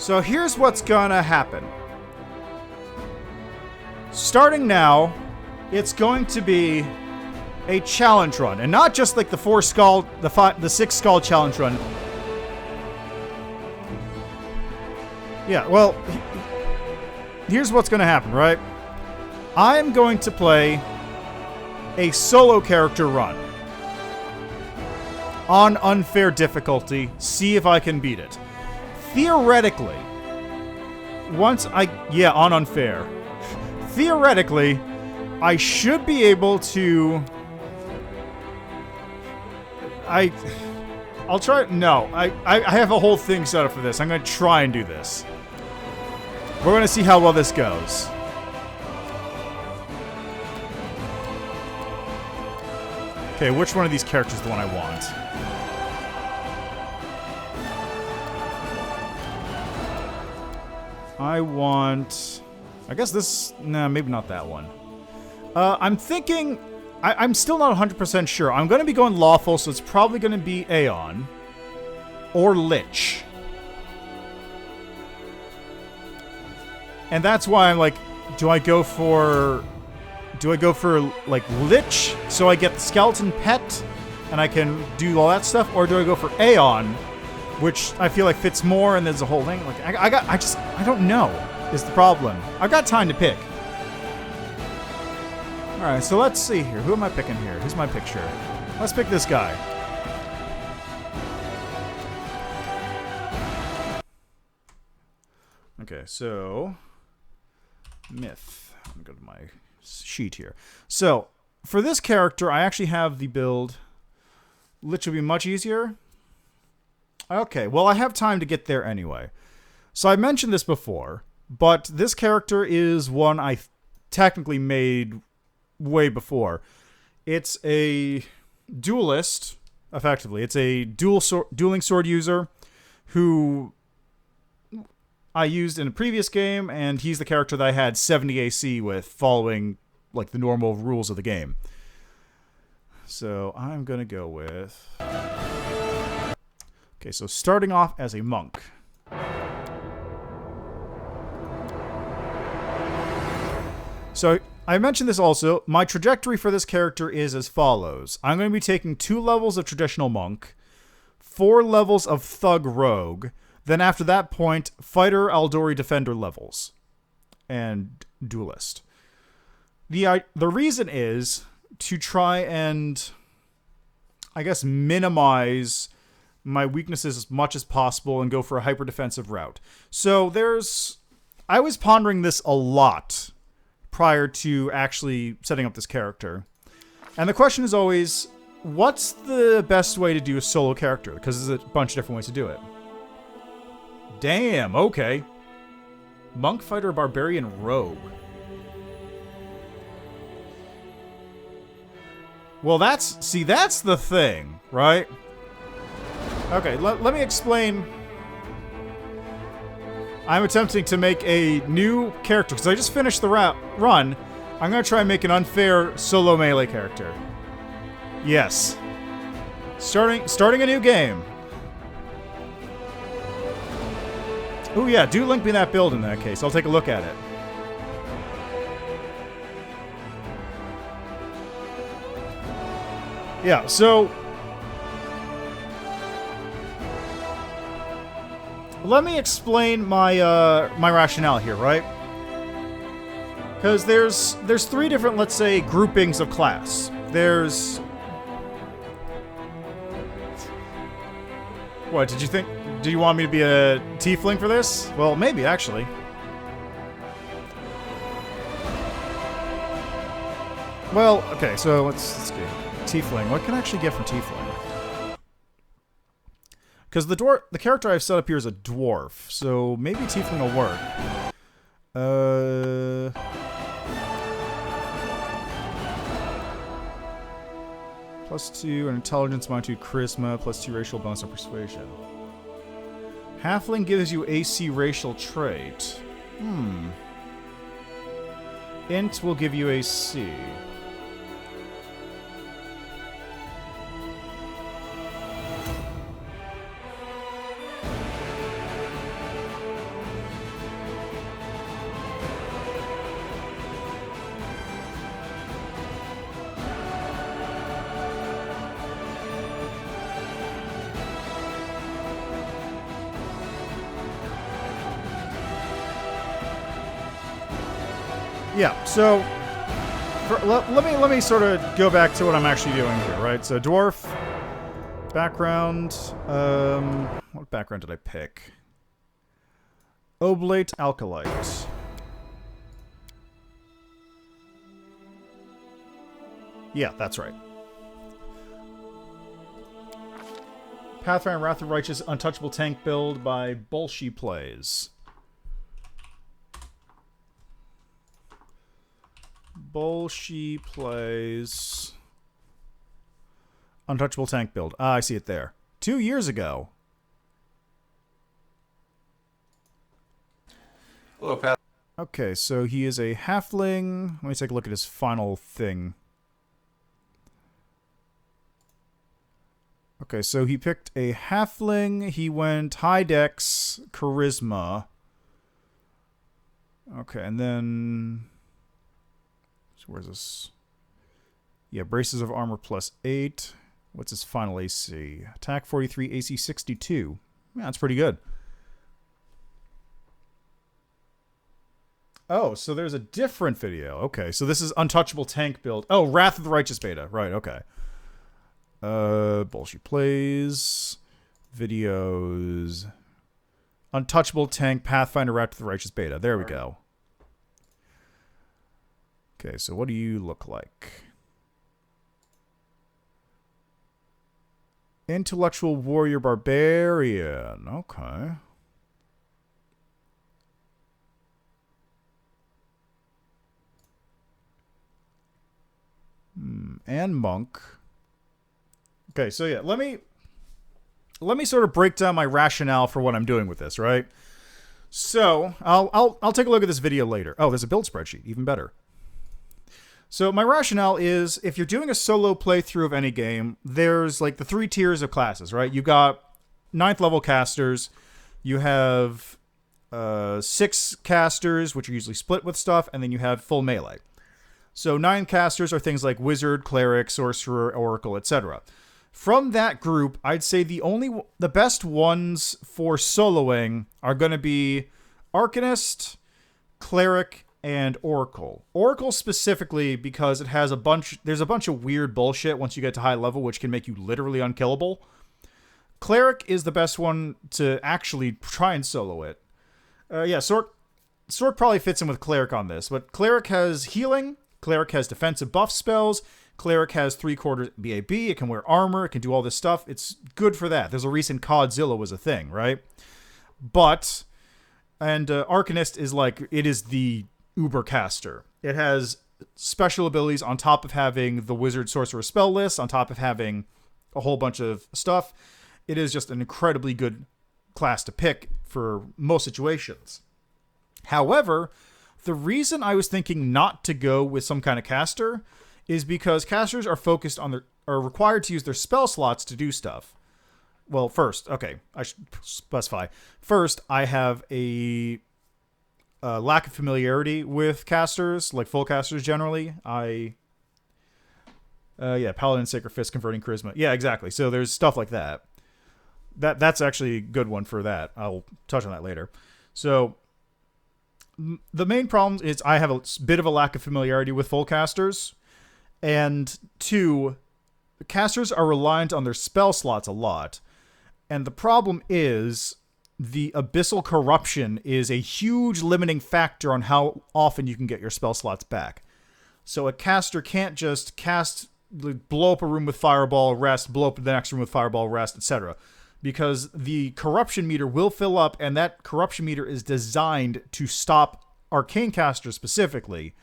So here's what's gonna happen. Starting now, it's going to be a challenge run, and not just like the 6 skull challenge run. Yeah, well, here's what's gonna happen, right? I'm going to play a solo character run on unfair difficulty, see if I can beat it. Theoretically, on unfair. Theoretically, I should be able to... I'll try... No, I have a whole thing set up for this. I'm going to try and do this. We're going to see how well this goes. Okay, which one of these characters is the one I want? I want... I guess this... Nah, maybe not that one. I'm thinking... I'm still not 100% sure. I'm going to be going lawful, so it's probably going to be Aeon. Or Lich. And that's why I'm like, do I go for, like, Lich, so I get the skeleton pet, and I can do all that stuff? Or do I go for Aeon, which I feel like fits more, and there's a whole thing? Like, I don't know, is the problem. I've got time to pick. Alright, so let's see here. Who am I picking here? Who's my picture? Let's pick this guy. Okay, so... Myth. I'm going to go to my sheet here. So, for this character, I actually have the build. Lich will be much easier. Okay, well, I have time to get there anyway. So, I mentioned this before, but this character is one I technically made way before. It's a duelist, effectively. It's a dueling sword user who I used in a previous game, and he's the character that I had 70 AC with, following like the normal rules of the game. So I'm gonna go with... Okay, so starting off as a monk. So I mentioned this also. My trajectory for this character is as follows. I'm going to be taking 2 levels of traditional monk, 4 levels of thug rogue, then after that point, fighter, Aldori, defender levels, and duelist. The reason is to try and, I guess, minimize my weaknesses as much as possible and go for a hyper defensive route. So I was pondering this a lot prior to actually setting up this character. And the question is always, what's the best way to do a solo character? Because there's a bunch of different ways to do it. Damn, okay. Monk, fighter, barbarian, rogue. Well, that's the thing, right? Okay, let me explain. I'm attempting to make a new character, because I just finished the run. I'm going to try and make an unfair solo melee character. Yes. Starting a new game. Oh yeah, do link me that build in that case. I'll take a look at it. Yeah, so... let me explain my my rationale here, right? Because there's 3 different, let's say, groupings of class. There's... What, did you think... Do you want me to be a tiefling for this? Well, maybe, actually. Well, okay, so let's get tiefling. What can I actually get from tiefling? Because the character I've set up here is a dwarf, so maybe tiefling will work. +2 in intelligence, -2 charisma, +2 racial bonus and persuasion. Halfling gives you AC racial trait. Int will give you AC. Yeah, so let me sort of go back to what I'm actually doing here, right? So dwarf background. What background did I pick? Oblate alkalite. Yeah, that's right. Pathfinder Wrath of the Righteous Untouchable Tank build by Bolshi Plays. Bolshi Plays. Untouchable Tank build. Ah, I see it there. 2 years ago. Hello, Pat. Okay, so he is a halfling. Let me take a look at his final thing. Okay, so he picked a halfling. He went high dex, charisma. Okay, and then... So where's this? Yeah, braces of armor +8. What's his final AC? Attack 43, AC 62. Yeah, that's pretty good. Oh, so there's a different video. Okay, so this is Untouchable Tank build. Oh, Wrath of the Righteous beta. Right, okay. Bullshit Plays. Videos. Untouchable Tank Pathfinder Wrath of the Righteous beta. There we go. Okay, so what do you look like? Intellectual Warrior Barbarian. Okay. And Monk. Okay, so yeah, let me sort of break down my rationale for what I'm doing with this, right? So, I'll take a look at this video later. Oh, there's a build spreadsheet, even better. So my rationale is, if you're doing a solo playthrough of any game, there's like the 3 tiers of classes, right? You've got 9th level casters, you have 6 casters, which are usually split with stuff, and then you have full melee. So 9 casters are things like Wizard, Cleric, Sorcerer, Oracle, etc. From that group, I'd say the best ones for soloing are going to be Arcanist, Cleric, and Oracle. Oracle specifically because it has there's a bunch of weird bullshit once you get to high level, which can make you literally unkillable. Cleric is the best one to actually try and solo it. Yeah, Sork probably fits in with Cleric on this, but Cleric has healing, Cleric has defensive buff spells, Cleric has 3/4 BAB, it can wear armor, it can do all this stuff. It's good for that. There's a reason Codzilla was a thing, right? But, and Arcanist is like, it is the Uber caster. It has special abilities on top of having the Wizard Sorcerer spell list, on top of having a whole bunch of stuff. It is just an incredibly good class to pick for most situations. However, the reason I was thinking not to go with some kind of caster is because casters are are required to use their spell slots to do stuff. Well, first, okay, I should specify. First, I have a lack of familiarity with casters, like full casters generally. Yeah, Paladin, Sacred Fist, Converting Charisma. Yeah, exactly. So there's stuff like that. That's actually a good one for that. I'll touch on that later. So the main problem is I have a bit of a lack of familiarity with full casters. And 2, casters are reliant on their spell slots a lot. And the problem is the Abyssal Corruption is a huge limiting factor on how often you can get your spell slots back. So a caster can't just cast, blow up a room with Fireball, rest, blow up the next room with Fireball, rest, etc. Because the Corruption meter will fill up, and that Corruption meter is designed to stop Arcane casters specifically,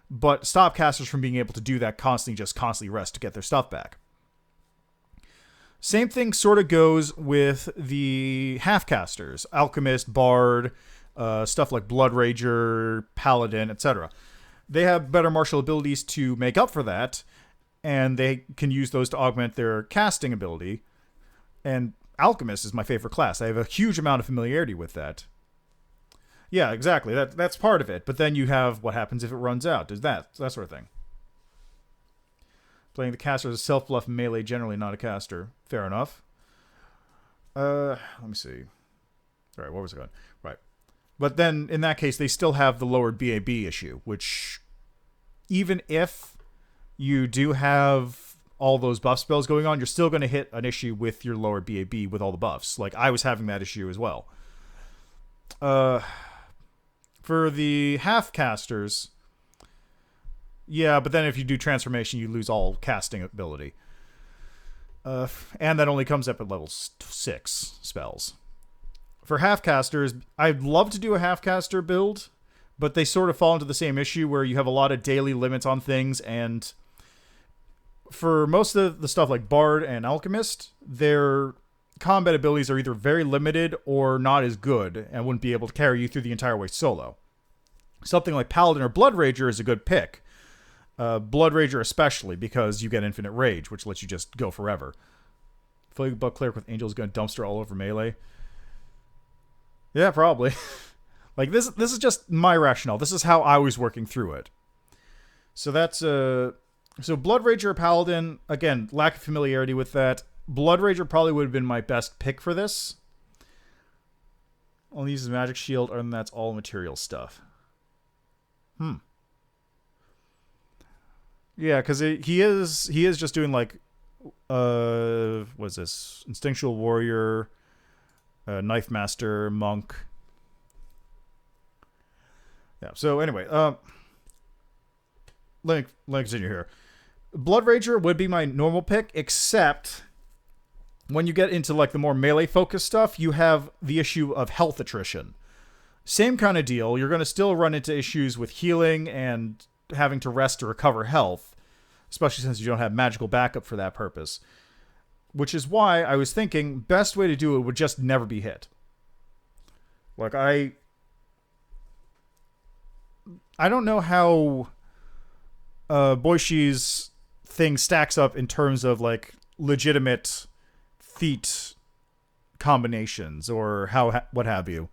but stop casters from being able to do that constantly rest to get their stuff back. Same thing sort of goes with the half-casters. Alchemist, Bard, stuff like Blood Rager, Paladin, etc. They have better martial abilities to make up for that, and they can use those to augment their casting ability. And Alchemist is my favorite class. I have a huge amount of familiarity with that. Yeah, exactly. That's part of it. But then you have what happens if it runs out. There's that sort of thing. Playing the caster as a self-bluff melee, generally not a caster. Fair enough. Let me see. All right, what was it going? Right. But then, in that case, they still have the lowered BAB issue, which even if you do have all those buff spells going on, you're still going to hit an issue with your lower BAB with all the buffs. Like, I was having that issue as well. For the half-casters, yeah, but then if you do transformation, you lose all casting ability. And that only comes up at level 6 spells. For half-casters, I'd love to do a half-caster build, but they sort of fall into the same issue where you have a lot of daily limits on things, and for most of the stuff like Bard and Alchemist, their combat abilities are either very limited or not as good and wouldn't be able to carry you through the entire way solo. Something like Paladin or Blood Rager is a good pick. Blood Rager especially, because you get Infinite Rage, which lets you just go forever. Flag Buck Cleric with Angel's Gun dumpster all over melee. Yeah, probably. Like, this is just my rationale. This is how I was working through it. So that's so Blood Rager or Paladin, again, lack of familiarity with that. Blood Rager probably would have been my best pick for this. Only uses Magic Shield, other than that's all material stuff. Yeah, because he is just doing like, what is this? Instinctual Warrior, Knife Master, Monk. Yeah. So anyway, let me continue here. Blood Rager would be my normal pick, except when you get into like the more melee focused stuff, you have the issue of health attrition. Same kind of deal. You're going to still run into issues with healing and having to rest to recover health, especially since you don't have magical backup for that purpose. Which is why I was thinking best way to do it would just never be hit. Like, I don't know how Boishi's thing stacks up in terms of like legitimate feat combinations or what have you.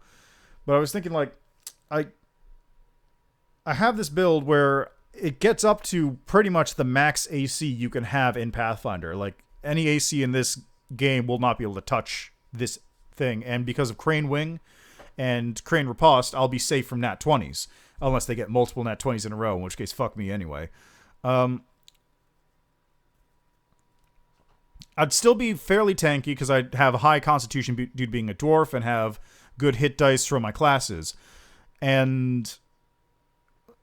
But I was thinking, like, I have this build where it gets up to pretty much the max AC you can have in Pathfinder. Like, any AC in this game will not be able to touch this thing. And because of Crane Wing and Crane Riposte, I'll be safe from nat 20s. Unless they get multiple nat 20s in a row, in which case, fuck me anyway. I'd still be fairly tanky because I'd have a high constitution due to being a dwarf and have good hit dice from my classes. And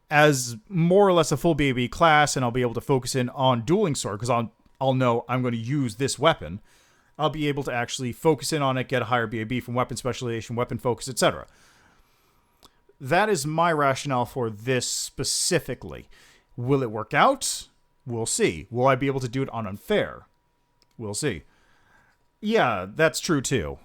as more or less a full BAB class, and I'll be able to focus in on dueling sword because I'll know I'm going to use this weapon. I'll be able to actually focus in on it, get a higher BAB from weapon specialization, weapon focus, etc. That is my rationale for this specifically. Will it work out? We'll see. Will I be able to do it on unfair? We'll see. Yeah, that's true too.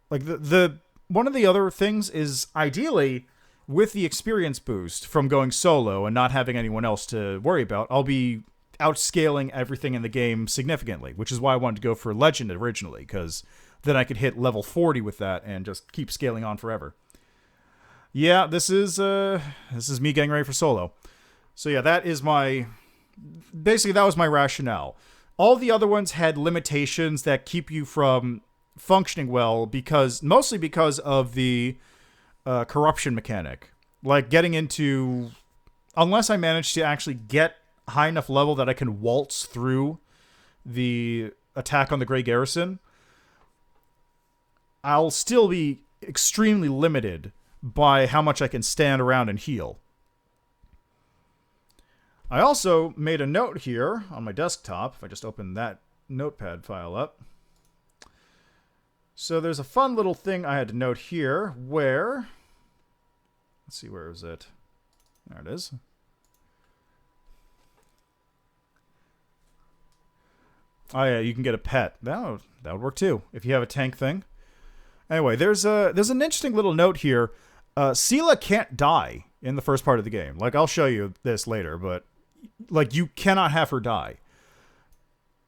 Like, the one of the other things is, ideally, with the experience boost from going solo and not having anyone else to worry about, I'll be outscaling everything in the game significantly, which is why I wanted to go for Legend originally, because then I could hit level 40 with that and just keep scaling on forever. Yeah, this is me getting ready for solo. So yeah, that was my rationale. All the other ones had limitations that keep you from functioning well, mostly because of the corruption mechanic. Like, getting into, unless I manage to actually get high enough level that I can waltz through the attack on the Grey Garrison, I'll still be extremely limited by how much I can stand around and heal. I also made a note here on my desktop, if I just open that notepad file up. So there's a fun little thing I had to note here where, let's see, where is it? There it is. Oh yeah, you can get a pet. That would work too, if you have a tank thing. Anyway, there's an interesting little note here. Sela can't die in the first part of the game. Like, I'll show you this later, but like, you cannot have her die.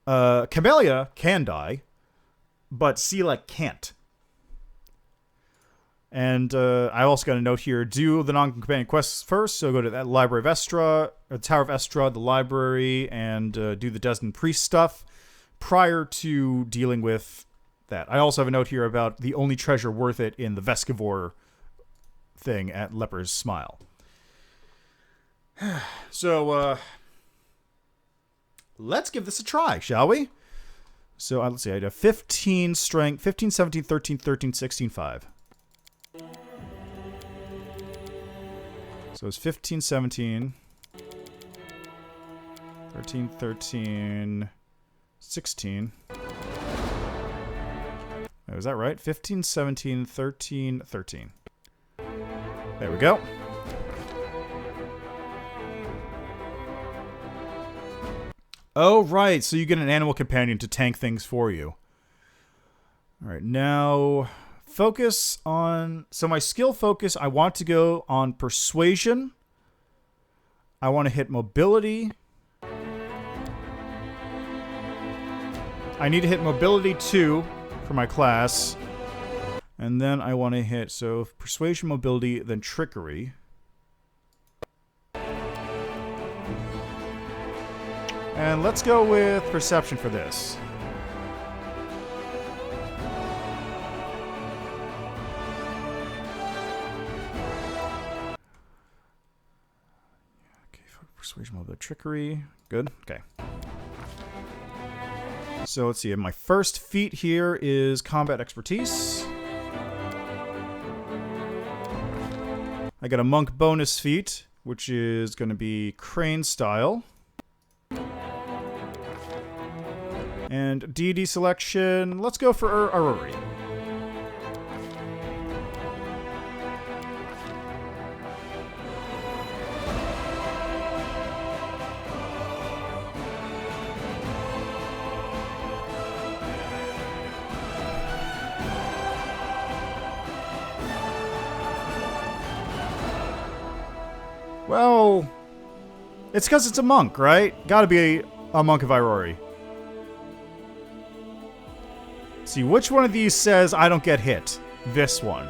Camellia can die, but Sela can't. And I also got a note here: do the non-companion quests first. So go to that Library of Estra, or the Tower of Estra, the library, and do the Desmond Priest stuff prior to dealing with that. I also have a note here about the only treasure worth it in the Vescivore thing at Leper's Smile. So, let's give this a try, shall we? So, let's see. I have 15 strength, 15, 17, 13, 13, 16, 5. So, it's 15, 17, 13, 13, 16. Oh, is that right? 15, 17, 13, 13. There we go. Oh, right. So you get an animal companion to tank things for you. All right. Now, focus on... So my skill focus, I want to go on persuasion. I want to hit mobility. I need to hit mobility 2 for my class. And then I want to hit... So persuasion, mobility, then trickery. And let's go with perception for this. Okay, persuasion, mobility, trickery. Good. Okay. So let's see. My first feat here is combat expertise. I got a monk bonus feat, which is going to be crane style. And deity selection, let's go for Aruri. Well, it's because it's a monk, right? Gotta be a monk of Irori. See, which one of these says I don't get hit? This one.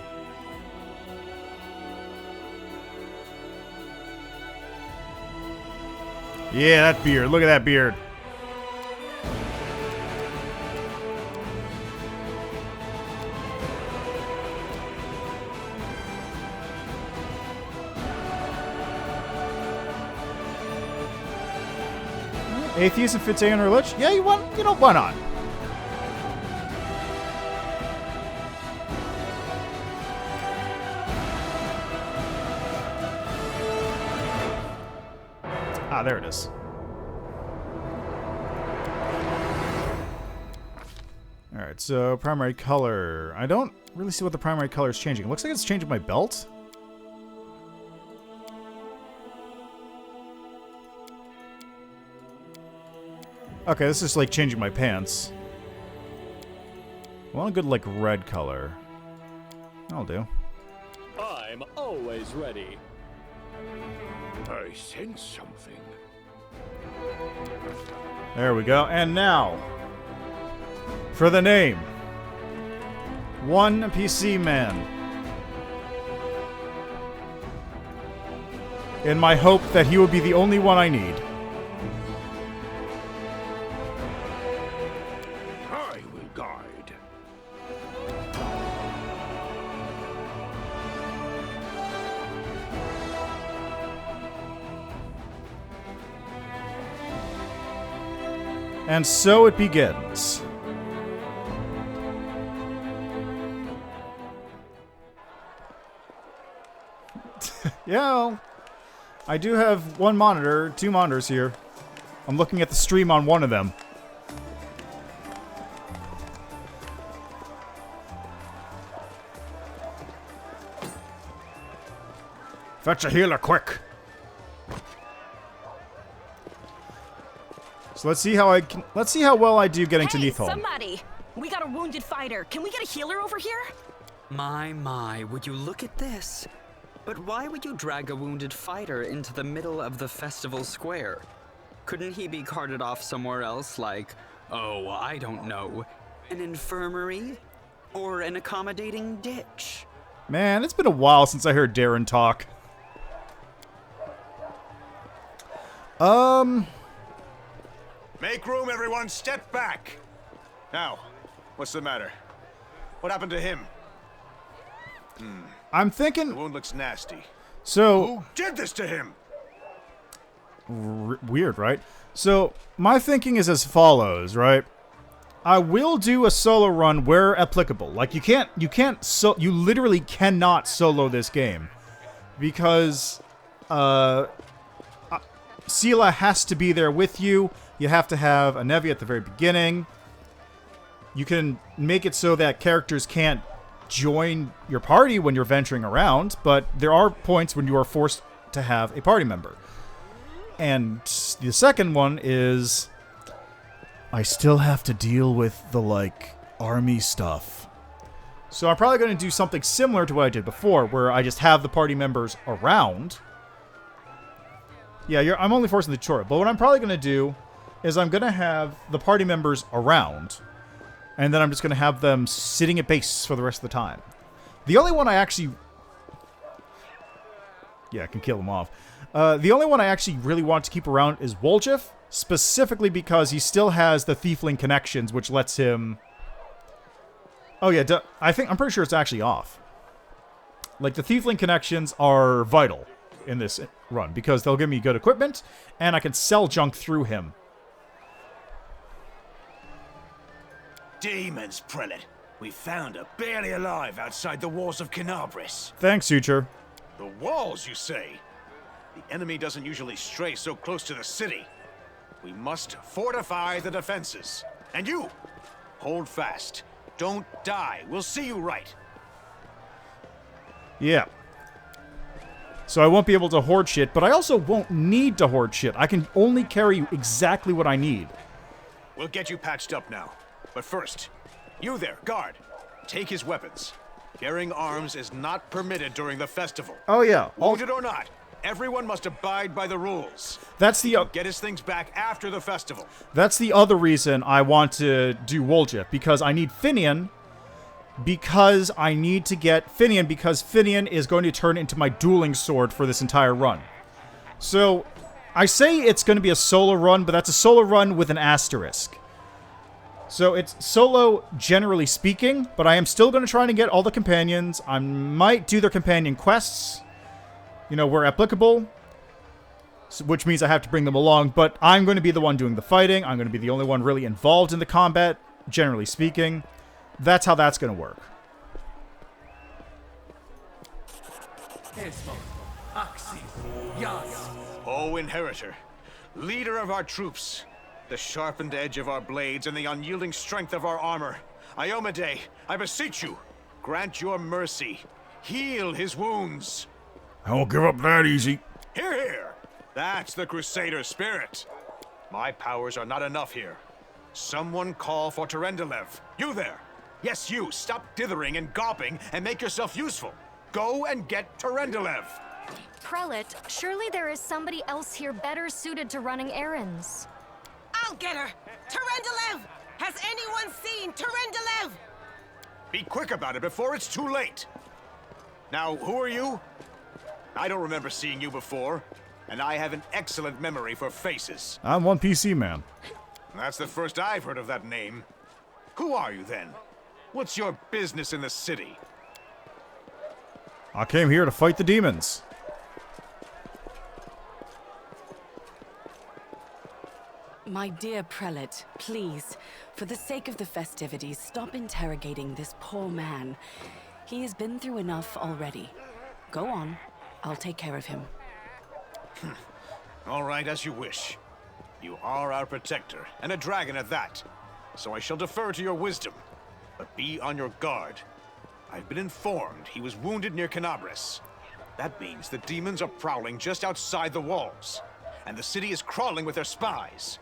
Yeah, that beard. Look at that beard. Atheist and Fitzaean or Lich? Yeah, why not? Ah, there it is. Alright, so primary color. I don't really see what the primary color is changing. It looks like it's changing my belt. Okay, this is like changing my pants. I want a good, like, red color. That'll do. I'm always ready. I sense something. There we go. And now, for the name. One PC man. In my hope that he will be the only one I need. I will guide. And so it begins. Yeah, I do have one monitor, 2 monitors here. I'm looking at the stream on one of them. Fetch a healer, quick! So let's see how well I do getting to Neathholm. Somebody! We got a wounded fighter. Can we get a healer over here? My, would you look at this? But why would you drag a wounded fighter into the middle of the festival square? Couldn't he be carted off somewhere else, like, oh, I don't know, an infirmary? Or an accommodating ditch? Man, it's been a while since I heard Darren talk. Make room, everyone. Step back. Now, what's the matter? What happened to him? I'm The thinking... wound looks nasty. So... Who did this to him? weird, right? So my thinking is as follows, right? I will do a solo run where applicable. Like you literally cannot solo this game because Sela has to be there with you. You have to have a Nevi at the very beginning. You can make it so that characters can't join your party when you're venturing around, but there are points when you are forced to have a party member. And the second one is I still have to deal with the, like, army stuff. So I'm probably going to do something similar to what I did before, where I just have the party members around. Yeah, I'm only forcing the tutorial, but what I'm probably going to do is I'm going to have the party members around, and then I'm just going to have them sitting at base for the rest of the time. The only one I actually... Yeah, I can kill them off. The only one I actually really want to keep around is Woljif, specifically because he still has the Thiefling connections, which lets him... Oh yeah, I'm pretty sure it's actually off. Like, the Thiefling connections are vital in this run, because they'll give me good equipment, and I can sell junk through him. Demons, Prelate. We found her barely alive outside the walls of Kenabres. Thanks, Suture. The walls, you say? The enemy doesn't usually stray so close to the city. We must fortify the defenses. And you, hold fast. Don't die. We'll see you right. Yeah. So I won't be able to hoard shit, but I also won't need to hoard shit. I can only carry exactly what I need. We'll get you patched up now. But first, you there, guard. Take his weapons. Carrying arms is not permitted during the festival. Oh yeah. Wounded or not, everyone must abide by the rules. That's the... Get his things back after the festival. That's the other reason I want to do Woljif, because I need Finian, because I need to get Finian, because Finian is going to turn into my dueling sword for this entire run. So, I say it's going to be a solo run, but that's a solo run with an asterisk. So it's solo, generally speaking, but I am still going to try to get all the companions. I might do their companion quests, where applicable, which means I have to bring them along, but I'm going to be the one doing the fighting. I'm going to be the only one really involved in the combat, generally speaking. That's how that's going to work. O Inheritor, leader of our troops, the sharpened edge of our blades and the unyielding strength of our armor, Iomade, I beseech you, grant your mercy. Heal his wounds. I won't give up that easy. Hear, hear. That's the Crusader spirit. My powers are not enough here. Someone call for Terendelev. You there. Yes, you. Stop dithering and gawping and make yourself useful. Go and get Terendelev. Prelate, surely there is somebody else here better suited to running errands. I'll get her! Terendelev! Has anyone seen Terendelev? Be quick about it before it's too late. Now, who are you? I don't remember seeing you before, and I have an excellent memory for faces. I'm one PC man. That's the first I've heard of that name. Who are you, then? What's your business in the city? I came here to fight the demons. My dear prelate, please, for the sake of the festivities, stop interrogating this poor man. He has been through enough already. Go on. I'll take care of him. All right, as you wish. You are our protector, and a dragon at that. So I shall defer to your wisdom. But be on your guard. I've been informed he was wounded near Kenabres. That means the demons are prowling just outside the walls. And the city is crawling with their spies.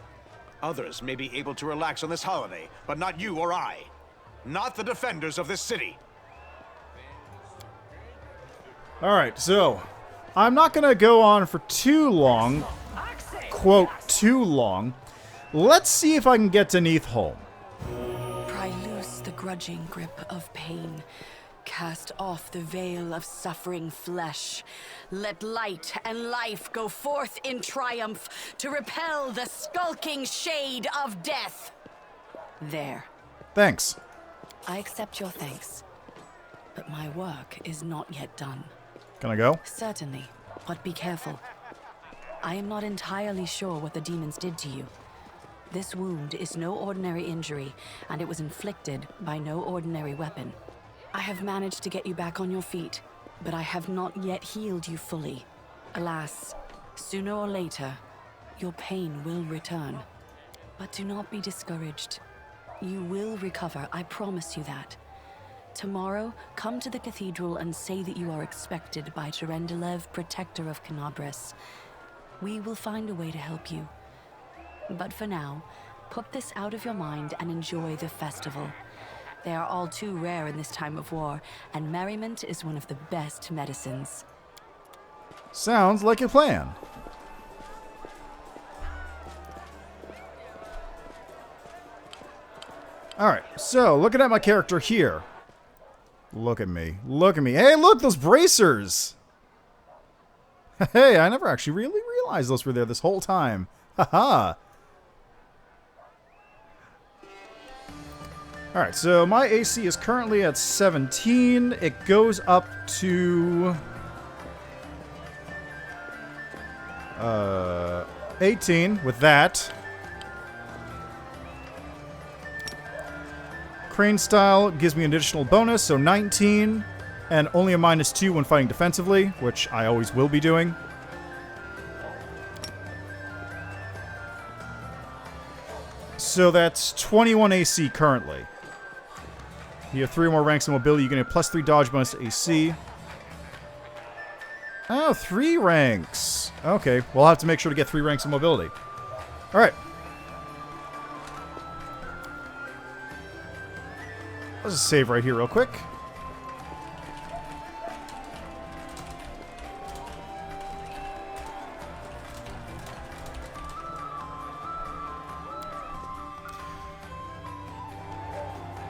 Others may be able to relax on this holiday, but not you or I. Not the defenders of this city. Alright, so I'm not going to go on for too long. Quote, too long. Let's see if I can get to Neathholm. Pry loose the grudging grip of pain. Cast off the veil of suffering flesh. Let light and life go forth in triumph to repel the skulking shade of death. There. Thanks. I accept your thanks. But my work is not yet done. Can I go? Certainly, but be careful. I am not entirely sure what the demons did to you. This wound is no ordinary injury, and it was inflicted by no ordinary weapon. I have managed to get you back on your feet, but I have not yet healed you fully. Alas, sooner or later, your pain will return. But do not be discouraged. You will recover, I promise you that. Tomorrow, come to the cathedral and say that you are expected by Chargen, protector of Kenabres. We will find a way to help you. But for now, put this out of your mind and enjoy the festival. They are all too rare in this time of war, and merriment is one of the best medicines. Sounds like a plan. Alright, so looking at my character here. Look at me. Look at me. Hey, look, those bracers! Hey, I never actually really realized those were there this whole time. Haha. Alright, so my AC is currently at 17. It goes up to 18 with that. Crane style gives me an additional bonus, so 19, and only a -2 when fighting defensively, which I always will be doing. So that's 21 AC currently. You have 3 more ranks in mobility. You get a +3 dodge bonus to AC. Oh, 3 ranks. Okay, we'll have to make sure to get 3 ranks in mobility. Alright. Let's just save right here real quick.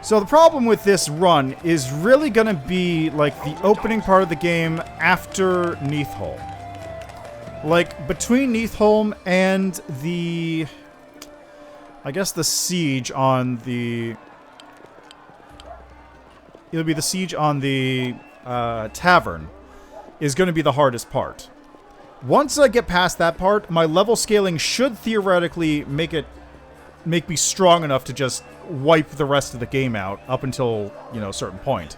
So the problem with this run is really going to be like the opening part of the game after Neathholm. Like between Neathholm and the, I guess the siege on the, it'll be the siege on the tavern is going to be the hardest part. Once I get past that part, my level scaling should theoretically make me strong enough to just wipe the rest of the game out up until, you know, a certain point.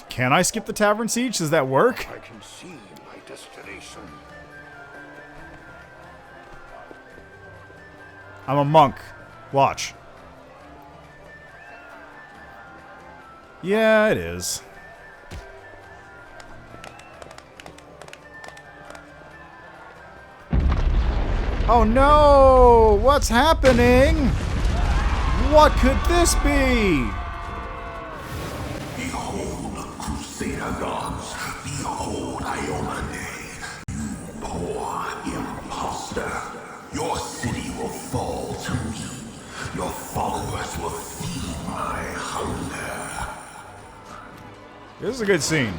Can I skip the tavern siege? Does that work? I can see my destination. I'm a monk. Watch. Yeah, it is. Oh no! What's happening? What could this be? Behold, Crusader gods. Behold, Iomonde. You poor imposter. Your city will fall to me. Your followers will feed my hunger. This is a good scene.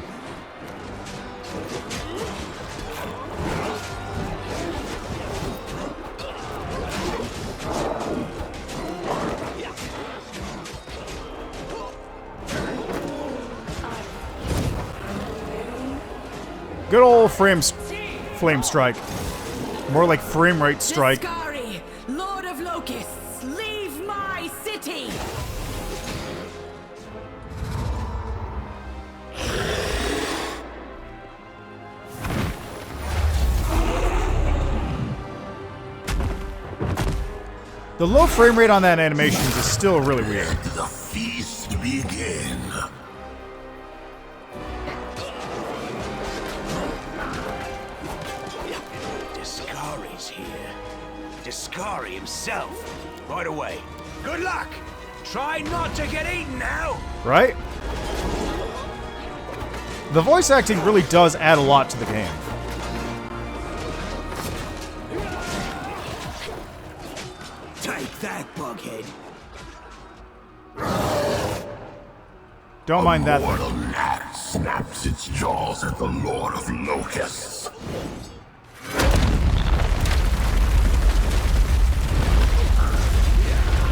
Good old flame strike. More like frame rate strike. Discari, Lord of Locusts, leave my city! The low frame rate on that animation is still really weird. Let the feast begin. Discari's here. Discari himself. Right away. Good luck! Try not to get eaten now! Right? The voice acting really does add a lot to the game. Take that, bughead. Don't mind that. Mortal gnat snaps its jaws at the Lord of Locusts.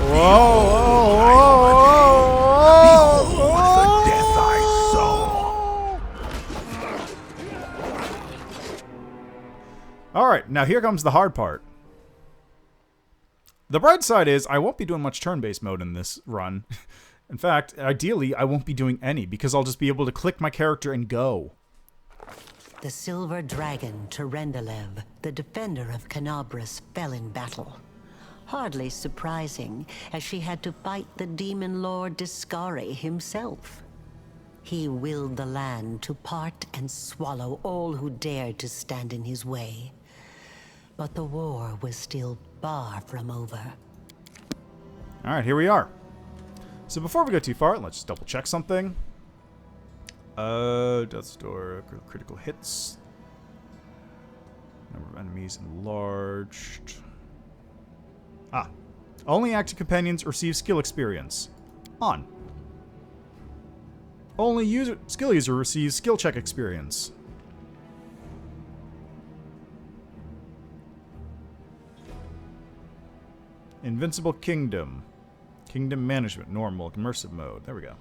Whoa, whoa, whoa, whoa, Behold the Now here comes the hard part. The bright side is I won't be doing much turn-based mode in this run. In fact, ideally, I won't be doing any because I'll just be able to click my character and go. The silver dragon, Terendelev, the defender of Kenabres, fell in battle. Hardly surprising, as she had to fight the demon lord Discari himself. He willed the land to part and swallow all who dared to stand in his way. But the war was still far from over. Alright, here we are. So before we go too far, let's just double check something. Death's Door, critical hits. Number of enemies enlarged. Ah. Only active companions receive skill experience. On. Only skill user receives skill check experience. Invincible Kingdom. Kingdom Management. Normal. Immersive mode. There we go.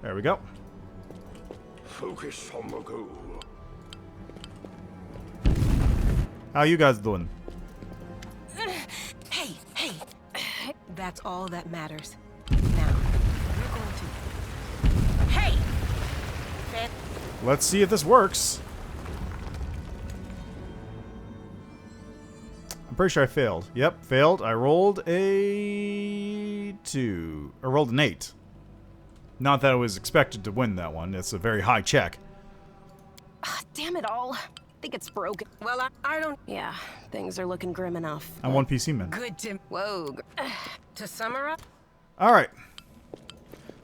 There we go. Focus on the goal. How you guys doing? Hey, hey. That's all that matters. Now, we're going to... Hey! Let's see if this works. I'm pretty sure I failed. Yep, failed. I rolled a 2. I rolled an 8. Not that I was expected to win that one. It's a very high check. Damn it all. I think it's broken. Well, I don't... Yeah, things are looking grim enough. I'm one PC man. Good to... Whoa. To summarize... Alright.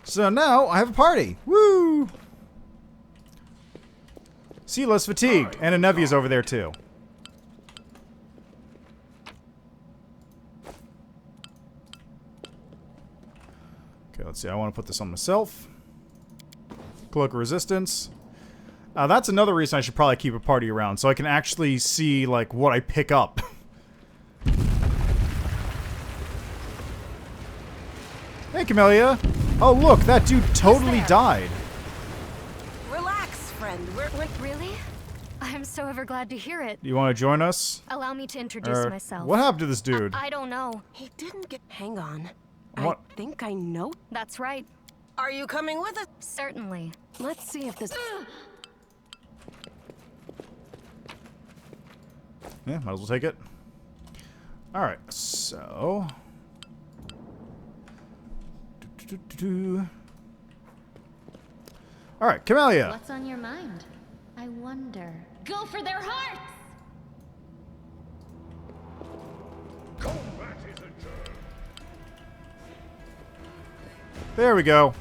So now I have a party. Woo! Sila's fatigued. And Anevia's over there too. Okay, let's see. I want to put this on myself. Cloak of Resistance. That's another reason I should probably keep a party around, so I can actually see, like, what I pick up. Hey, Camellia. Oh, look, that dude totally died. Relax, friend. We're... Really? I'm so ever glad to hear it. Do you want to join us? Allow me to introduce myself. What happened to this dude? I don't know. He didn't get... Hang on. What? I think I know. That's right. Are you coming with us? Certainly. Let's see if this... Yeah, might as well take it. Alright, so... Alright, Camellia. What's on your mind? I wonder. Go for their hearts! Combat is adjourned. There we go.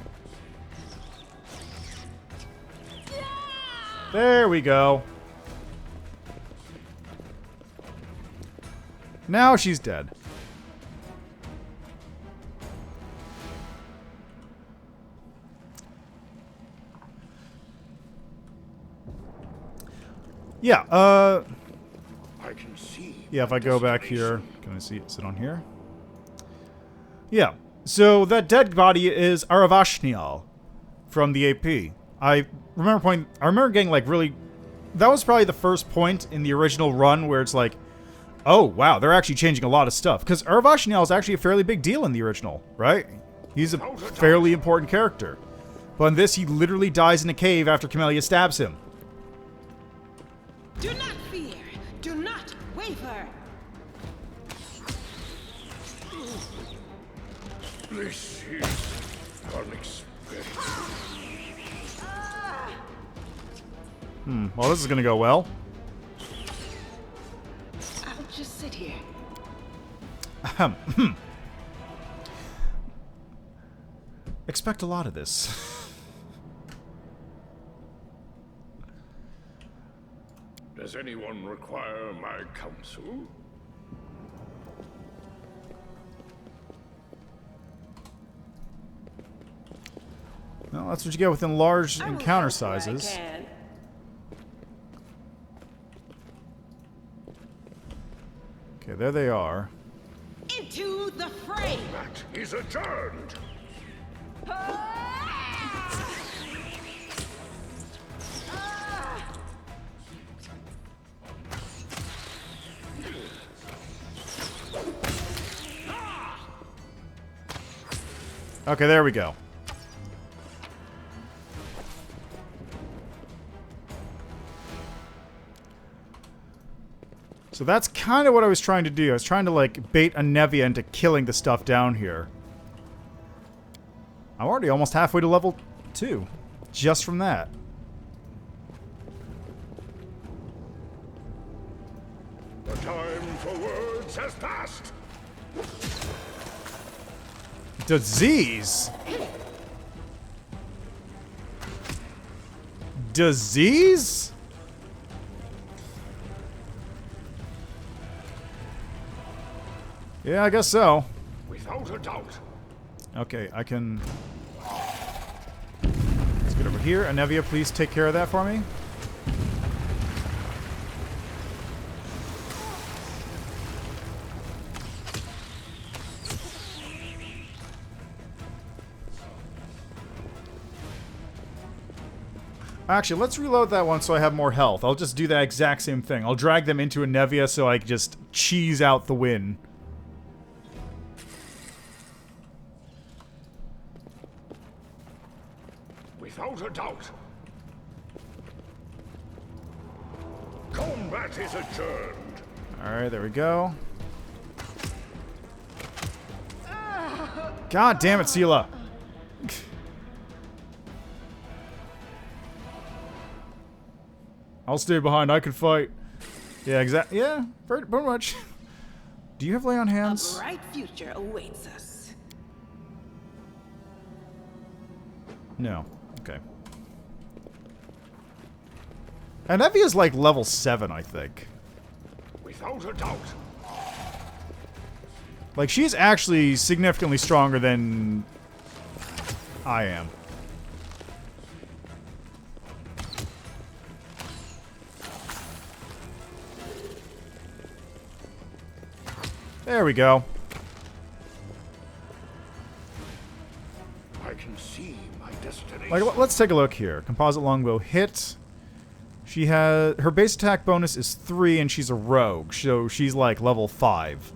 There we go. Now she's dead. Yeah, I can see. yeah, if I go back here, can I see it sit on here? Yeah, so that dead body is Aravashnial from the AP. I remember getting like really, that was probably the first point in the original run where it's like, oh wow, they're actually changing a lot of stuff. Because Aravashnial is actually a fairly big deal in the original, right? He's a fairly important character. But in this, he literally dies in a cave after Camellia stabs him. Do not fear. Do not waver. This is unexpected. Well, this is gonna go well. I'll just sit here. Expect a lot of this. Does anyone require my counsel? Well, that's what you get with enlarged encounter sizes. Okay, there they are. Into the fray! That is adjourned! Okay, there we go. So that's kind of what I was trying to do. I was trying to, like, bait a Nevia into killing the stuff down here. I'm already almost halfway to level 2. Just from that. The time for words has passed! Disease? Disease? Yeah, I guess so. Without a doubt. Okay, I can... Let's get over here. Anevia, please take care of that for me. Actually, let's reload that one so I have more health. I'll just do that exact same thing. I'll drag them into Anevia so I can just cheese out the win. Without a doubt. Combat is adjourned. Alright, there we go. God damn it, Sela. I'll stay behind. I can fight. Yeah, exactly. Yeah, pretty much. Do you have lay on hands? A bright future awaits us. No. Okay. And Evia's like level 7, I think. Without a doubt. Like, she's actually significantly stronger than I am. There we go. I can see my destination. Like, let's take a look here. Composite longbow hit. She has... Her base attack bonus is 3, and she's a rogue, so she's like level 5.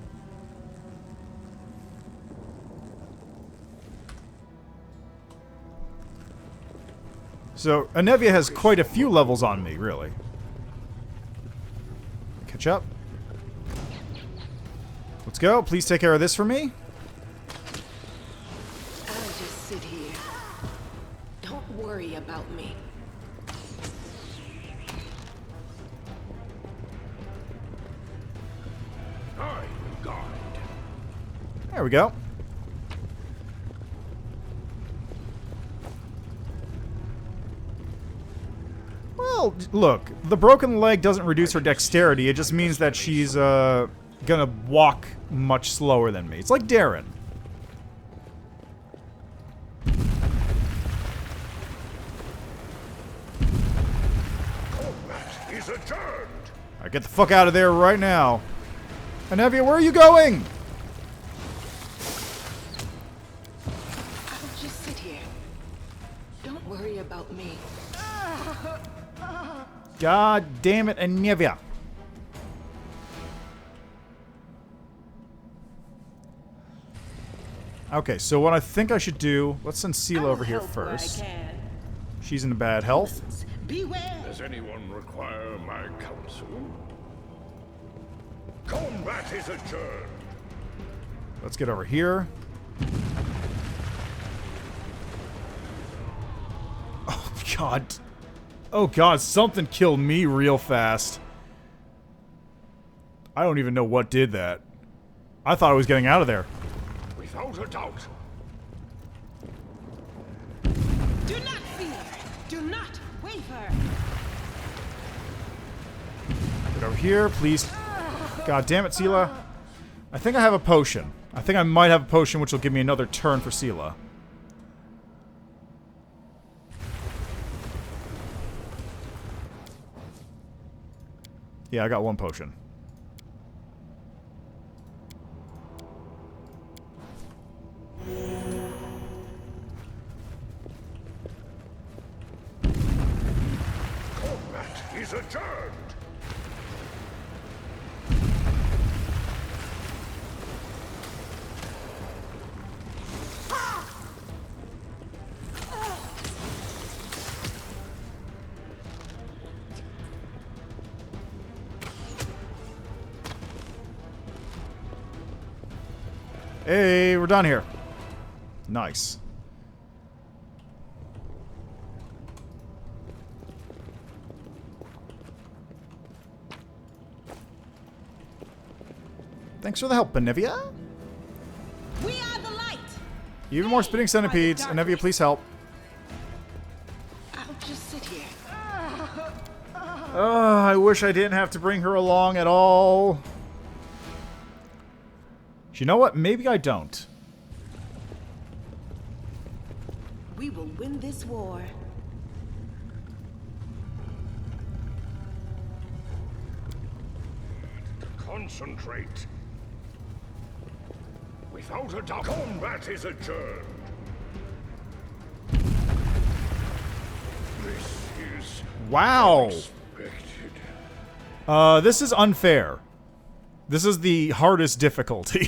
So, Anevia has quite a few levels on me, really. Catch up. Let's go. Please take care of this for me. I'll just sit here. Don't worry about me. I will guide. There we go. Well, look, the broken leg doesn't reduce her dexterity. It just means that she's gonna walk much slower than me. It's like Darren. Combat is adjourned. Alright, get the fuck out of there right now. Anevia, where are you going? I'll just sit here. Don't worry about me. God damn it, Anevia. Okay, so what I think I should do... Let's send Sela over here first. She's in bad health. Beware. Does anyone require my counsel? Combat is adjourned. Let's get over here. Oh, God. Oh, God, something killed me real fast. I don't even know what did that. I thought I was getting out of there. Without a doubt. Do not fear. Do not waver. Get over here, please. God damn it, Sela. I think I have a potion. I think I might have a potion which will give me another turn for Sela. Yeah, I got one potion. is adjourned. Hey, we're done here. Nice. Thanks for the help, Benevia. We are the light. Even more spitting centipedes. Benevia, please help. I'll just sit here. Oh, I wish I didn't have to bring her along at all. You know what? Maybe I don't. We will win this war. Concentrate. Without a doubt, combat is adjourned. This is Wow. unexpected. This is unfair. This is the hardest difficulty.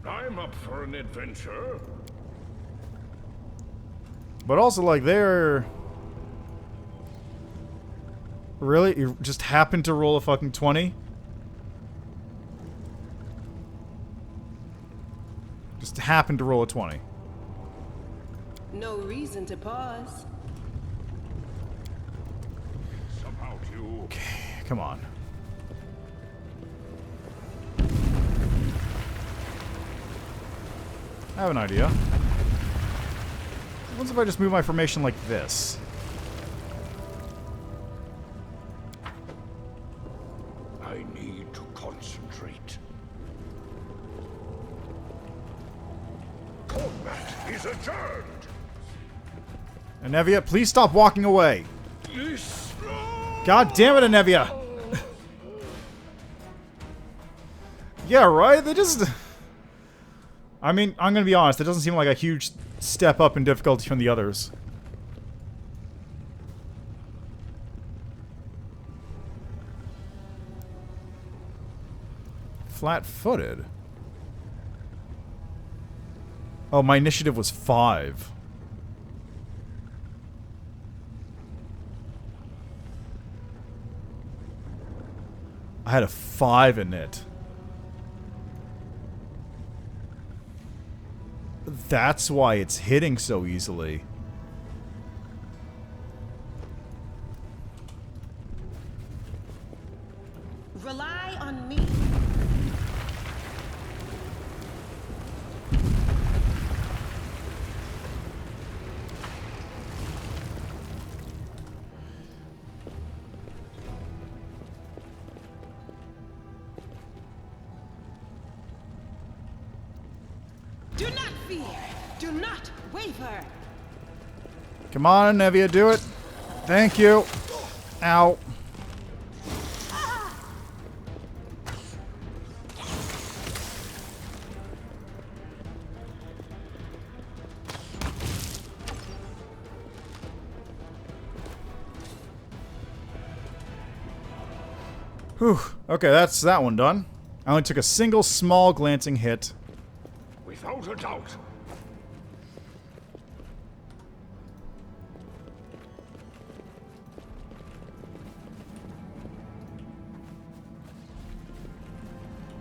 I'm up for an adventure. But also, like, they're... Really? You just happened to roll a fucking 20? Just happened to roll a 20. No reason to pause. Somehow you... Okay, come on. I have an idea. What if I just move my formation like this? I need to concentrate. Combat is adjourned. Anevia, please stop walking away. This... God damn it, Anevia! Yeah, right? They just... I mean, I'm gonna be honest, it doesn't seem like a huge step up in difficulty from the others. Flat-footed? Oh, my initiative was 5. I had a 5 in it. That's why it's hitting so easily. Rely on me. Do not fear. Do not waver. Come on, Nevia, do it. Thank you. Ow. Whew. Okay, that's that one done. I only took a single small glancing hit. Without a doubt.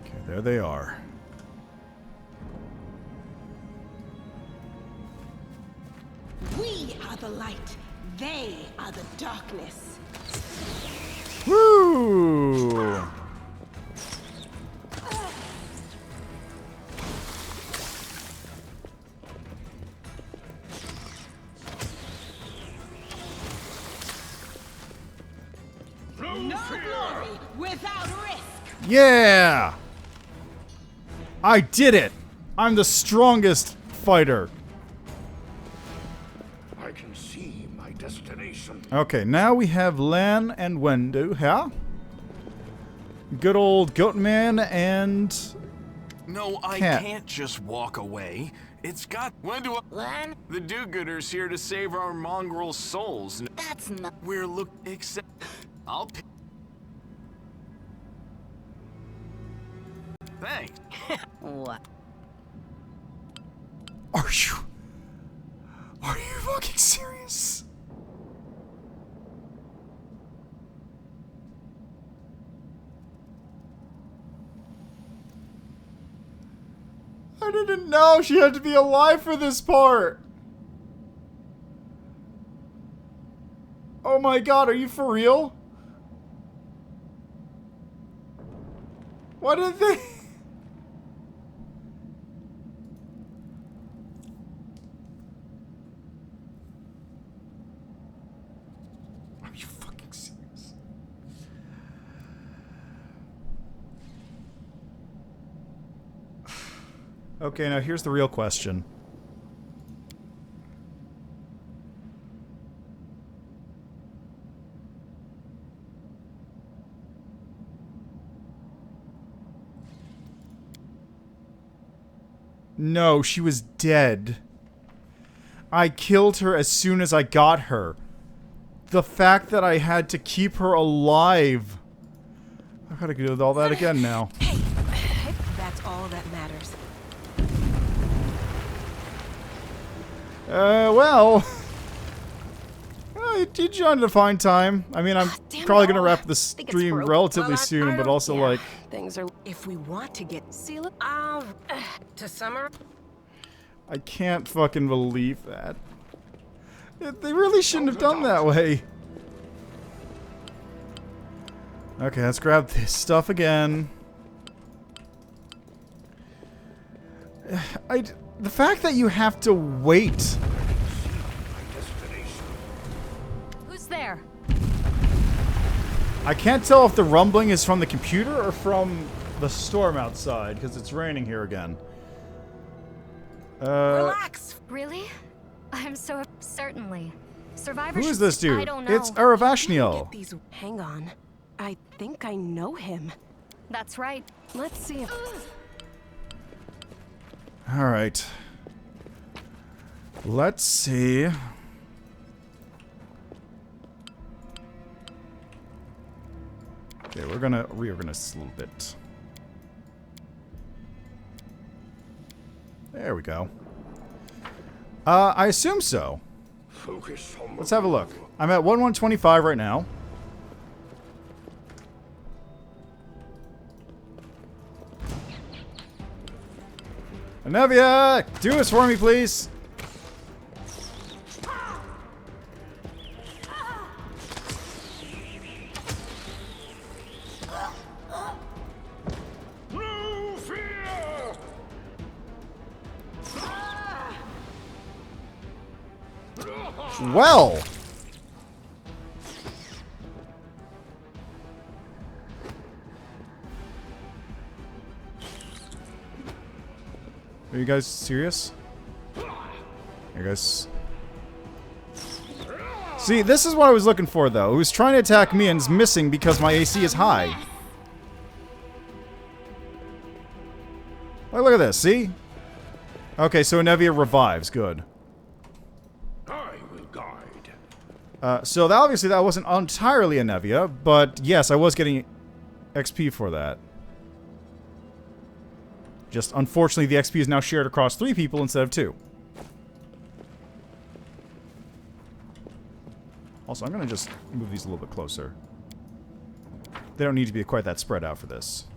Okay, there they are. We are the light. They are the darkness. Woo! No glory without risk. Yeah! I did it! I'm the strongest fighter. I can see my destination. Okay, now we have Lann and Wendu, yeah? Good old Goatman and... No, I Cat. can't just walk away. It's got Wendu. Lann? The do-gooders here to save our mongrel souls. That's not. We're except. I'll. Thanks. What? Are you fucking serious? I didn't know she had to be alive for this part. Oh my god, are you for real? Why did they... Are you fucking serious? Okay, now here's the real question. No, she was dead. I killed her as soon as I got her. The fact that I had to keep her alive. I gotta do all that again now. Hey, that's all that matters. Well... you joined at a fine time. I mean, I'm probably gonna wrap the stream relatively soon, but also, like... Things are... If we want to get... Seal it... to summer... I can't fucking believe that. They really shouldn't have done that way. Okay, let's grab this stuff again. The fact that you have to wait. Who's there? I can't tell if the rumbling is from the computer or from the storm outside, because it's raining here again. Relax. Really? I'm so certainly. Survivors. Who is this dude? I don't know. It's Aravashniel. Hang on. I think I know him. That's right. Let's see if... Alright. Let's see. Okay, we're gonna reorganize a little bit. There we go. I assume so. Let's have a look. I'm at 1125 right now. Anevia! Do this for me, please! Well! Are you guys serious? Here, guys. See, this is what I was looking for, though. It was trying to attack me and is missing because my AC is high. Oh, look at this, see? Okay, so Anevia revives. Good. I will guide. So obviously that wasn't entirely Anevia, but yes, I was getting XP for that. Just, unfortunately, the XP is now shared across 3 people instead of 2. Also, I'm going to just move these a little bit closer. They don't need to be quite that spread out for this.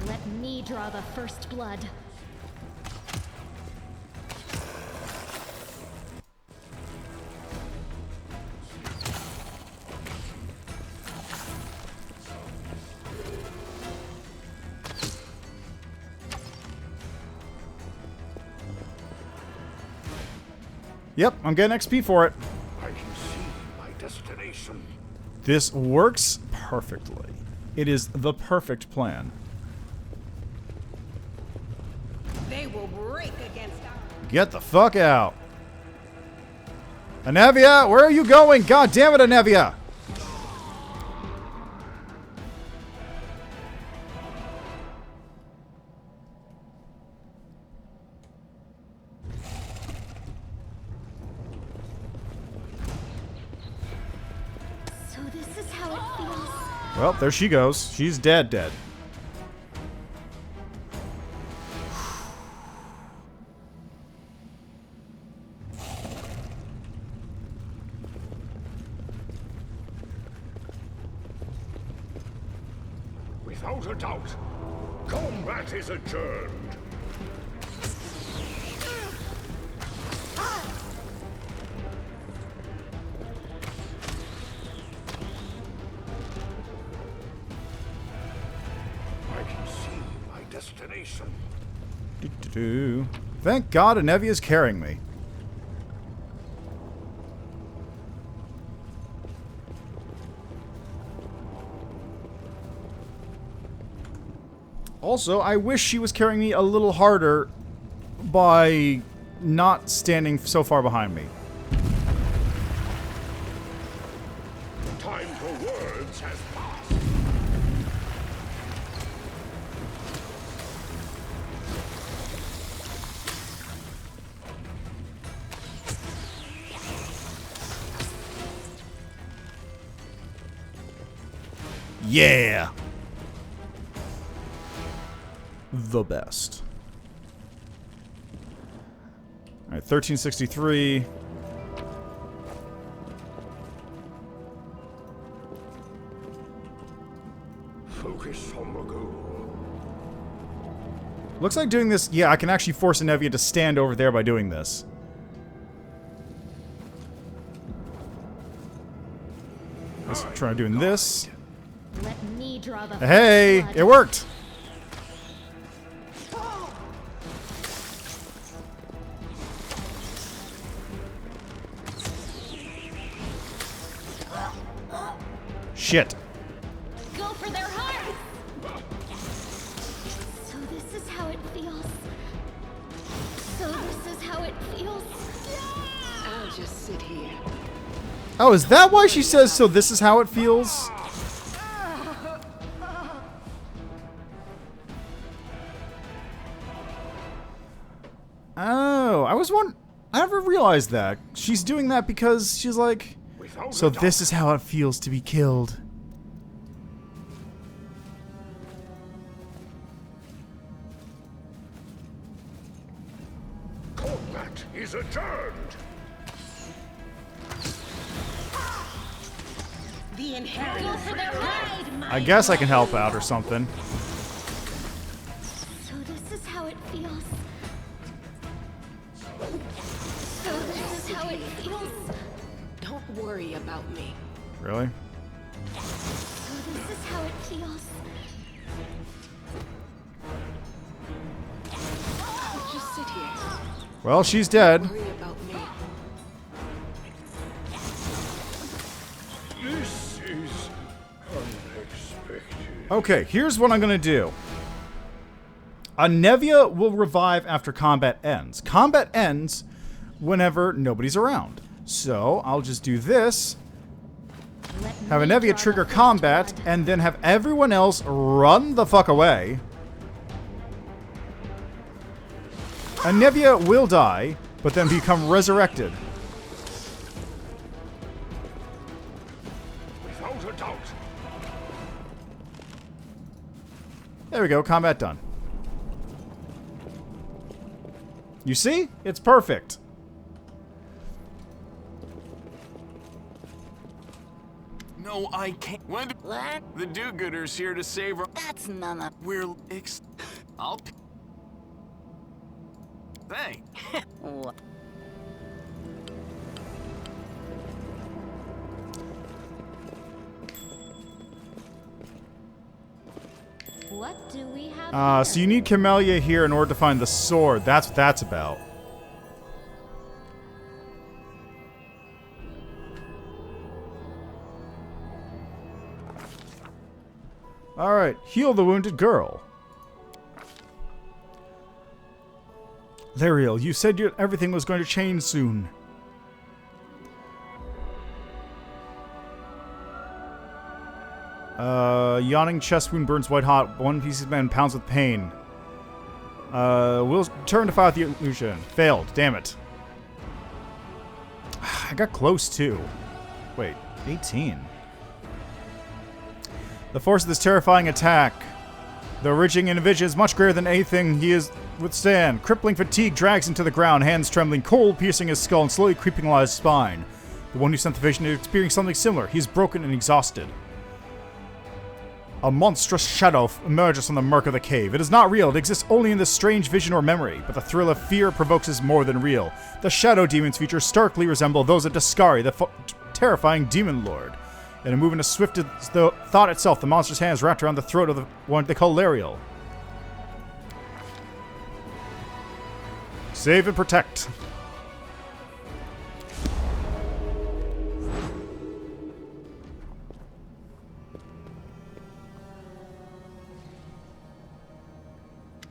Let me draw the first blood. Yep, I'm getting XP for it. I can see my destination. This works perfectly. It is the perfect plan. They will break against our... Get the fuck out. Anevia, where are you going? God damn it, Anevia! Well, there she goes. She's dead. Without a doubt, combat is adjourned. I can see my destination. Thank God Anevia's carrying me. Also, I wish she was carrying me a little harder by not standing so far behind me. Time for words has passed. Yeah! The best. Alright, 1363. Focus on the goal. Looks like doing this... Yeah, I can actually force Anevia to stand over there by doing this. Let's try doing this. Let me draw the Hey! blood. It worked! Shit. Go for their hearts! So this is how it feels. So this is how it feels. I'll just sit here. Oh, is that why she says, so this is how it feels? Oh, I was wondering... I never realized that. She's doing that because she's like... So this is how it feels to be killed. Combat is adjourned. The inheritors. Go for their hearts! I guess I can help out or something. So this is how it feels. So this is how it feels. Don't worry about me. Really? So this is how it feels. Just sit here. Well, she's dead. Don't worry about me. This is unexpected. Okay, here's what I'm gonna do. Anevia will revive after combat ends. Combat ends whenever nobody's around. So, I'll just do this. Have Anevia trigger combat, and then have everyone else run the fuck away. Anevia will die, but then become resurrected. Without a doubt. There we go, combat done. You see? It's perfect. No, I can't. Wendu, What? the do-gooder's here to save her. That's none of... We're I'll. Thanks. What? What do we have So you need Camellia here in order to find the sword. That's what that's about. Alright, heal the wounded girl. Lariel, you said everything was going to change soon. Yawning chest wound burns white hot. One piece of man pounds with pain. We'll turn to fight the illusion. Failed. Damn it. I got close too. Wait, 18. The force of this terrifying attack, though reaching in a vision, is much greater than anything he is withstand. Crippling fatigue drags him to the ground, hands trembling, cold piercing his skull and slowly creeping along his spine. The one who sent the vision is experiencing something similar. He is broken and exhausted. A monstrous shadow emerges from the murk of the cave. It is not real. It exists only in this strange vision or memory, but the thrill of fear it provokes is more than real. The shadow demon's features starkly resemble those of Discari, the terrifying demon lord. In a movement as swift as the thought itself, the monster's hands wrapped around the throat of the one they call Lariel. Save and protect.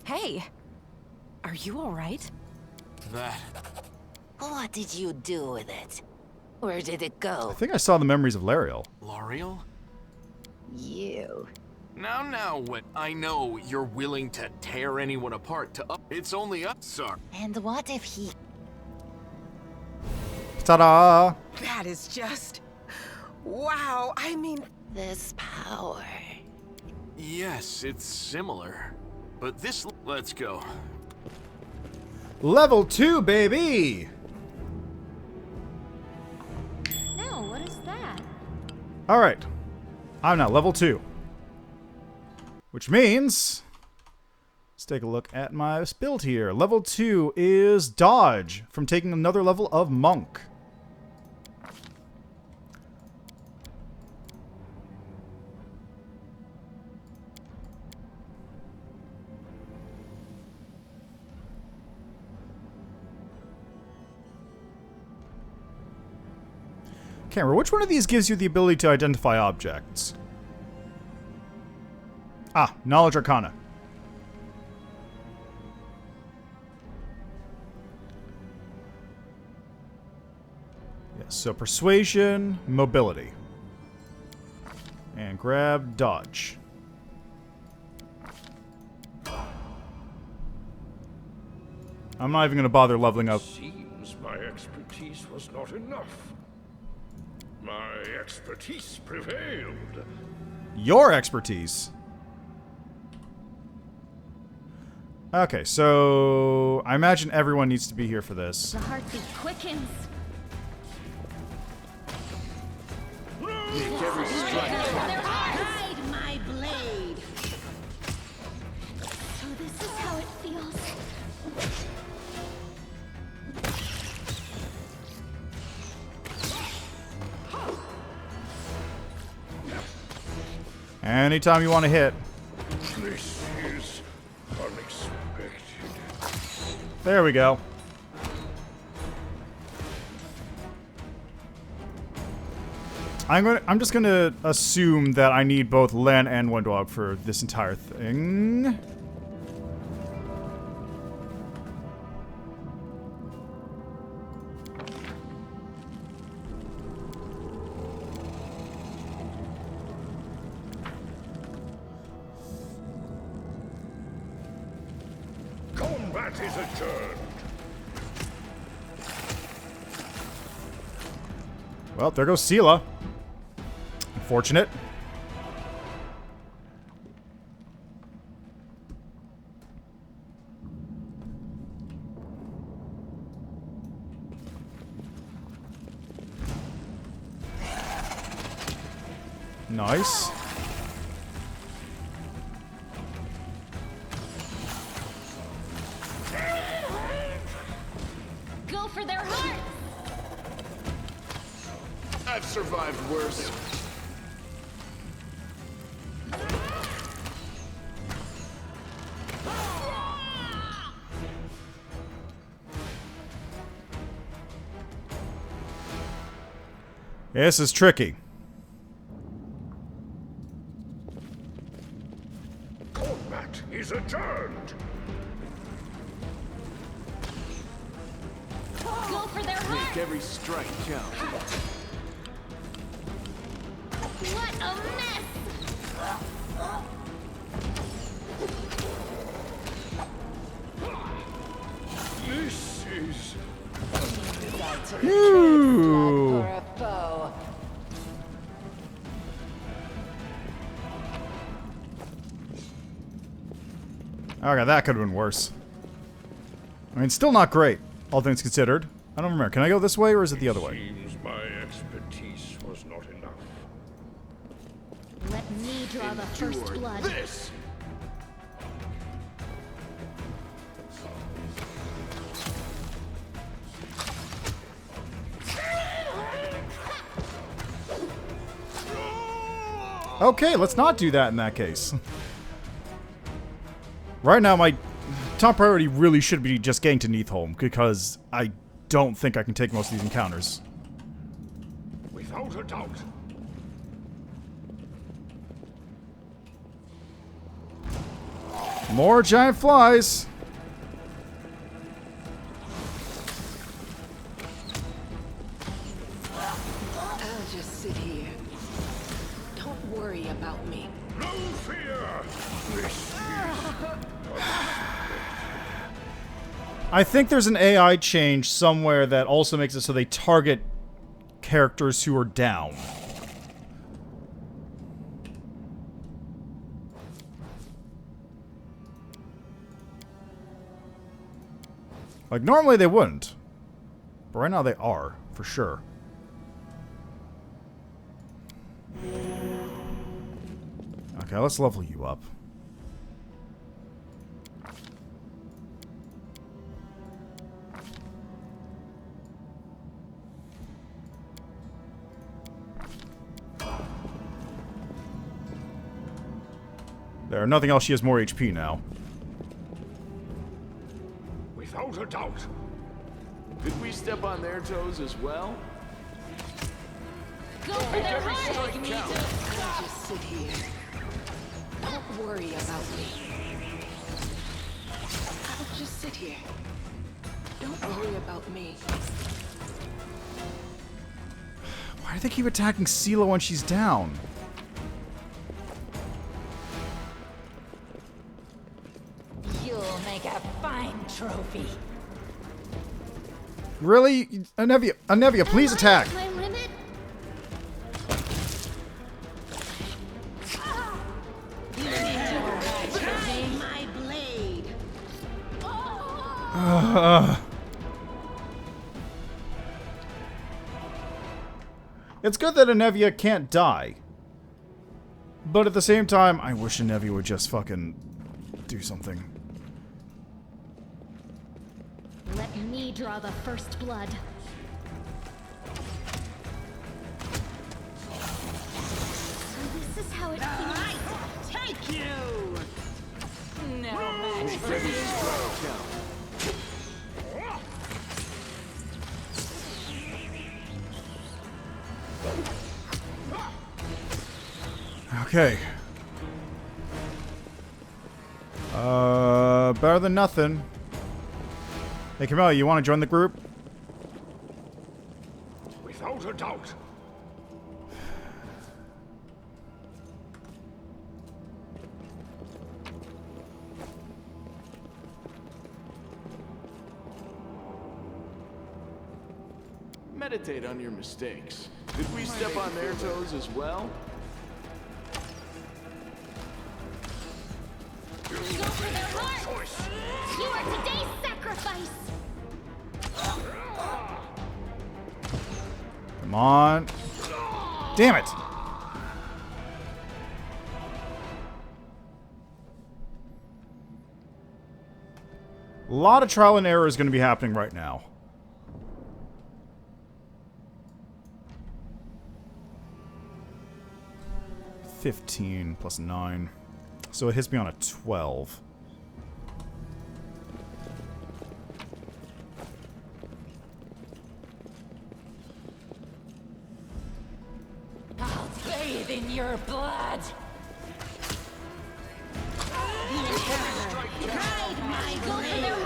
Hey, are you all right? That. What did you do with it? Where did it go? I think I saw the memories of Lariel. L'Oreal? You. Now, what? I know you're willing to tear anyone apart to up. It's only up, sir. And what if he... Ta-da! That is just... wow, I mean... this power. Yes, it's similar. But this... let's go. Level 2, baby! No, what is that? Alright. I'm now level 2. Which means... let's take a look at my build here. Level 2 is Dodge, from taking another level of Monk. Can't remember, which one of these gives you the ability to identify objects? Ah, Knowledge Arcana. Yes, so Persuasion, Mobility. And grab Dodge. I'm not even going to bother leveling up. Seems my expertise was not enough. My expertise prevailed. Your expertise? Okay, so I imagine everyone needs to be here for this. The heartbeat quickens. Make every strike count. Hide my blade. So this is how it feels. Anytime you want to hit. This is unexpected. There we go. I'm just gonna assume that I need both Lann and Wendu for this entire thing. Combat is adjourned. Well, there goes Sela. Unfortunate. Nice. Go for their hearts. I've survived worse. This is tricky. Combat is adjourned. Go for their hearts. Make every strike count. What a mess. This is Ooh. Okay, that could have been worse. I mean, still not great, all things considered. I don't remember. Can I go this way, or is it the other way? Seems my expertise was not enough. Let me draw the first blood. This! Okay, let's not do that in that case. Right now, my top priority really should be just getting to Neathholm, because I don't think I can take most of these encounters. Without a doubt. More giant flies! I'll just sit here. Don't worry about me. No fear! This I think there's an AI change somewhere that also makes it so they target characters who are down. Like, normally they wouldn't. But right now they are, for sure. Okay, let's level you up. There, nothing else, she has more HP now. Without a doubt. Did we step on their toes as well? Go for their every heart! strike count. I'll just sit here. Don't worry about me. I'll just sit here. Don't worry about me. Why do they keep attacking Sela when she's down? You'll make a fine trophy. Really? Anevia, please attack! My limit? My blade. It's good that Anevia can't die. But at the same time, I wish Anevia would just fucking do something. Let me draw the first blood. So this is how it feels. Take you! No match for Every you. strike count. Okay. Better than nothing. Hey, Camilla, you want to join the group? Without a doubt. Meditate on your mistakes. Did we step on their toes as well? Go for their heart! You are today's sacrifice! Come on. Damn it! A lot of trial and error is going to be happening right now. $15 plus 9. So it hits me on a 12. I'll bathe in your blood. Ride my go for their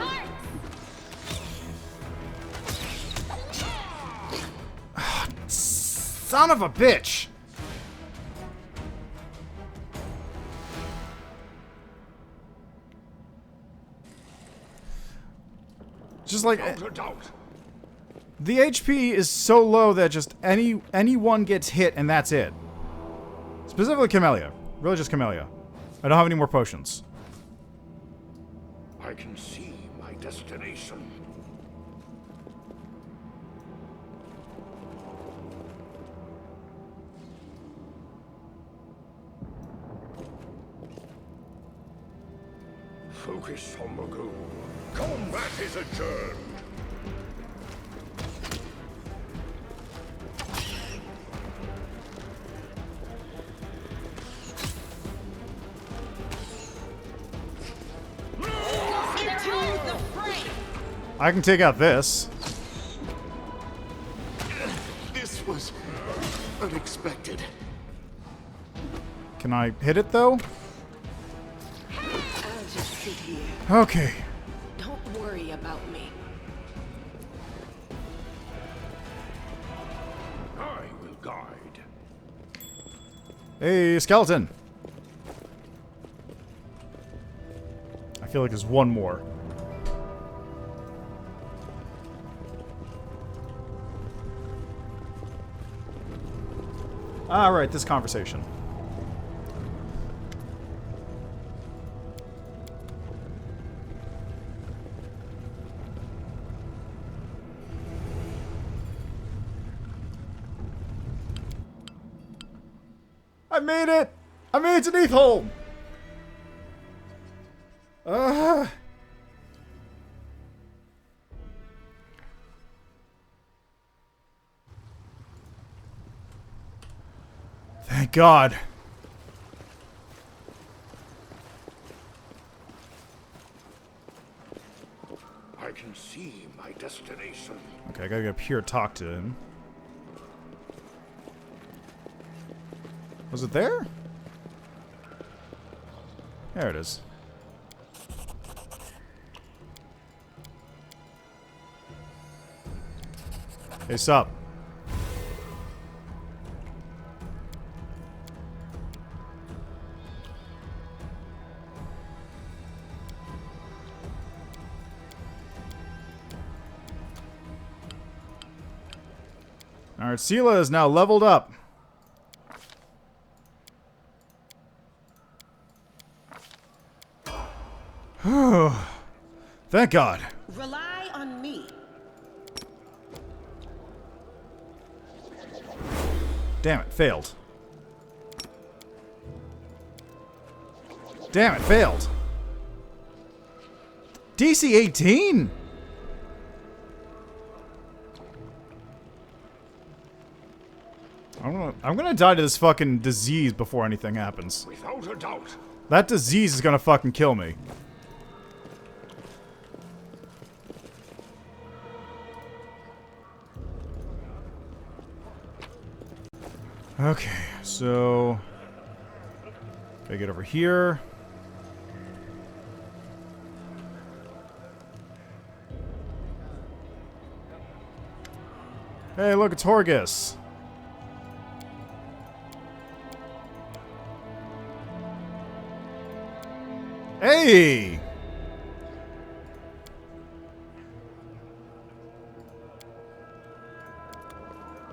hearts! Son of a bitch! Just like the HP is so low that just anyone gets hit and that's it. Specifically Camellia. Really just Camellia. I don't have any more potions. I can see my destination. Focus on the goal. Combat is adjourned. I can take out this. This was unexpected. Can I hit it though? I'll just sit here. Okay. Don't worry about me. I will guide. Hey, skeleton. I feel like there's one more. Alright, this conversation. I made it! I made it to Neathholm! Thank God. I can see my destination. Okay, I gotta get up here to talk to him. Was it there? There it is. Hey, sup? Alright, Sela is now leveled up. Thank God. Rely on me. Damn it, failed. Damn it, failed. DC 18? I'm gonna die to this fucking disease before anything happens. Without a doubt. That disease is gonna fucking kill me. Okay, so gotta get over here. Hey, look, it's Horgus. Hey!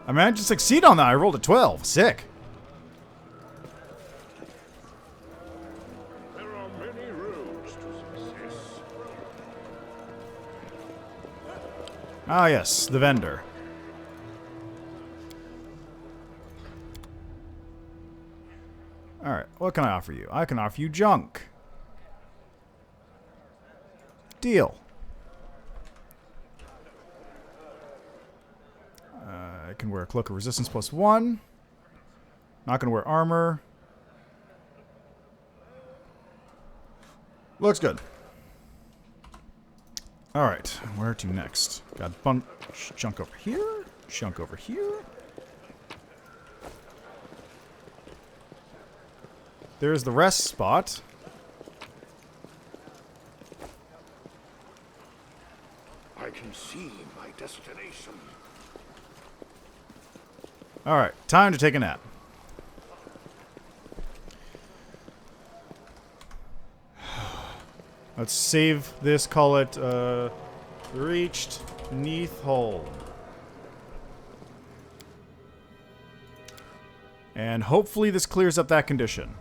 I managed to succeed on that. I rolled a 12. Sick. There are many roads to success. Ah, yes, the vendor. Alright, what can I offer you? I can offer you junk. Deal. I can wear a cloak of resistance +1. Not gonna wear armor. Looks good. Alright, where to next? Got a bunch junk over here. Junk over here. There's the rest spot. I can see my destination. Alright, time to take a nap. Let's save this, call it, reached Neathholm. And hopefully this clears up that condition.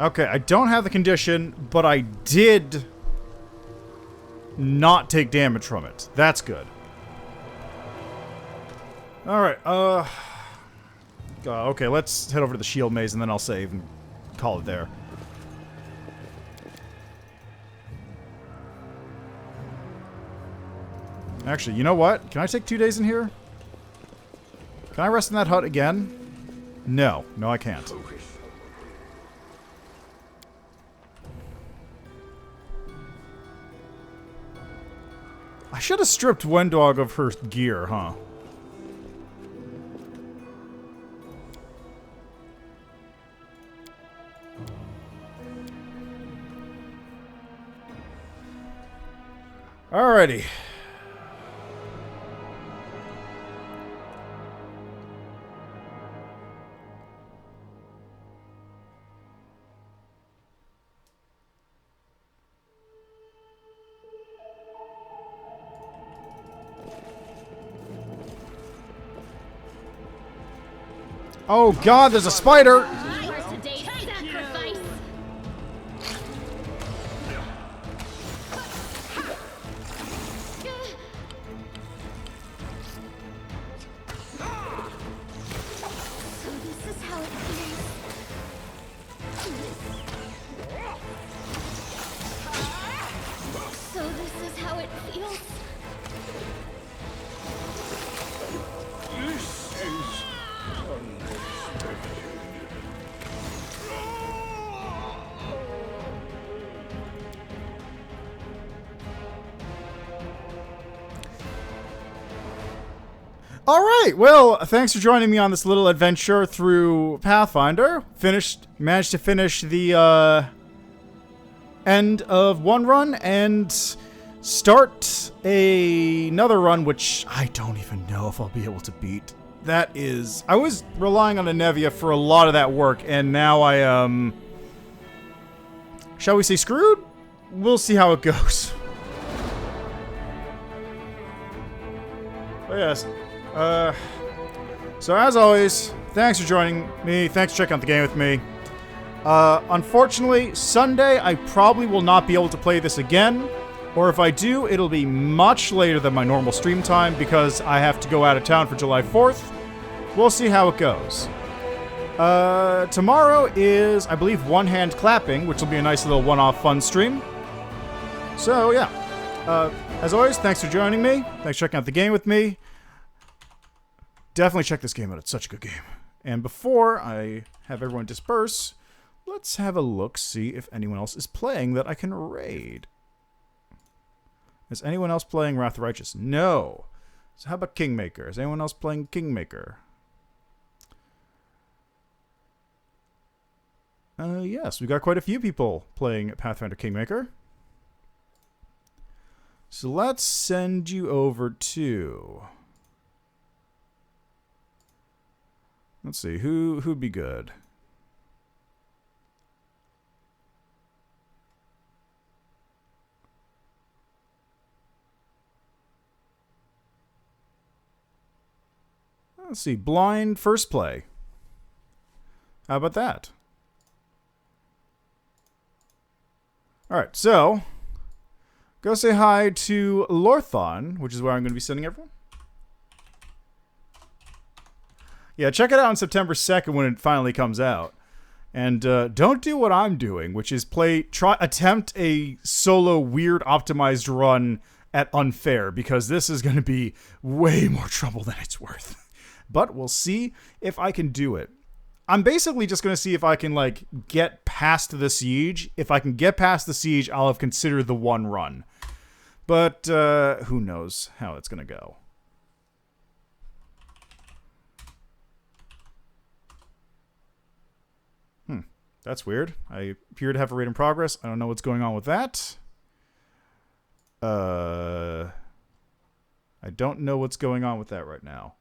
Okay, I don't have the condition, but I did not take damage from it. That's good. Alright, okay, let's head over to the shield maze and then I'll save and call it there. Actually, you know what? Can I take 2 days in here? Can I rest in that hut again? No. No, I can't. I should have stripped Wendog of her gear, huh? Alrighty. Oh god, there's a spider! Alright, well, thanks for joining me on this little adventure through Pathfinder. Managed to finish the, end of one run and start another run, which I don't even know if I'll be able to beat. That is... I was relying on Anevia for a lot of that work, and now I am... shall we say screwed? We'll see how it goes. But yes... so as always, thanks for joining me, thanks for checking out the game with me. Unfortunately, Sunday I probably will not be able to play this again, or if I do, it'll be much later than my normal stream time because I have to go out of town for July 4th. We'll see how it goes. Tomorrow is, I believe, One Hand Clapping, which will be a nice little one-off fun stream. So, yeah. As always, thanks for joining me, thanks for checking out the game with me. Definitely check this game out. It's such a good game. And before I have everyone disperse, let's have a look, see if anyone else is playing that I can raid. Is anyone else playing Wrath of the Righteous? No. So how about Kingmaker? Is anyone else playing Kingmaker? Yes, we got quite a few people playing Pathfinder Kingmaker. So let's send you over to... let's see, who'd be good? Let's see, blind first play. How about that? Alright, so, go say hi to Lorthon, which is where I'm going to be sending everyone. Yeah, check it out on September 2nd when it finally comes out. And don't do what I'm doing, which is attempt a solo weird optimized run at Unfair, because this is going to be way more trouble than it's worth. But we'll see if I can do it. I'm basically just going to see if I can, like, get past the siege. If I can get past the siege, I'll have considered the one run. But who knows how it's going to go. That's weird. I appear to have a raid in progress. I don't know what's going on with that. I don't know what's going on with that right now.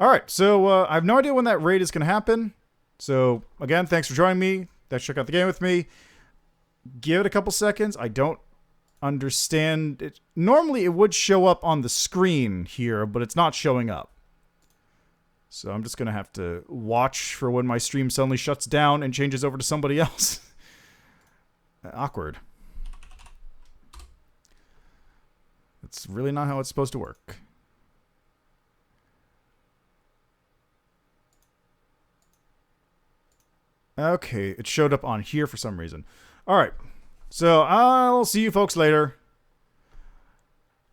Alright, so I have no idea when that raid is going to happen. So, again, thanks for joining me. Thanks for checking out the game with me. Give it a couple seconds. I don't understand it. Normally, it would show up on the screen here, but it's not showing up. So I'm just going to have to watch for when my stream suddenly shuts down and changes over to somebody else. Awkward. That's really not how it's supposed to work. Okay, it showed up on here for some reason. Alright, so I'll see you folks later.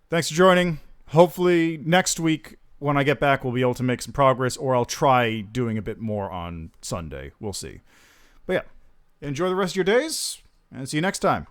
Thanks for joining. Hopefully next week when I get back we'll be able to make some progress, or I'll try doing a bit more on Sunday. We'll see. But yeah, enjoy the rest of your days, and see you next time.